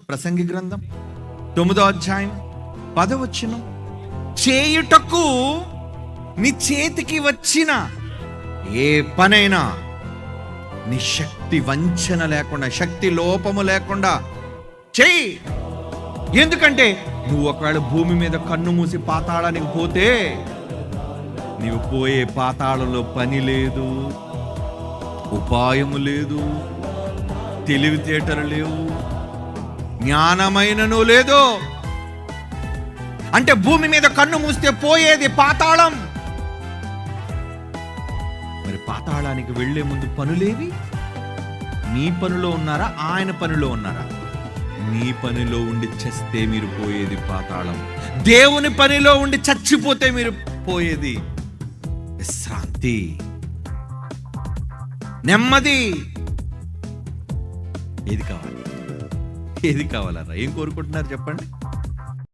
ప్రసంగి గ్రంథం 9వ అధ్యాయం 10వ వచనం. చేయుటకు నీ చేతికి వచ్చిన ఏ పనైనా నీ శక్తి వంచన లేకుండా, శక్తి లోపము లేకుండా చెయ్యి. ఎందుకంటే నువ్వు ఒకవేళ భూమి మీద కన్ను మూసి పాతాళానికి పోతే నీవు పోయే పాతాళంలో పని లేదు, ఉపాయము లేదు, తెలివితేటలు లేవు, జ్ఞానమైనను లేదు. అంటే భూమి మీద కన్ను మూస్తే పోయేది పాతాళం. మరి పాతాళానికి వెళ్లే ముందు పనులేవి? మీ పనిలో ఉన్నారా, ఆయన పనిలో ఉన్నారా? మీ పనిలో ఉండి చస్తే మీరు పోయేది పాతాళం. దేవుని పనిలో ఉండి చచ్చిపోతే మీరు పోయేది విశ్రాంతి, నెమ్మది. ఏది కావాలి? ఏది కావాలన్నా? ఏం కోరుకుంటున్నారు చెప్పండి?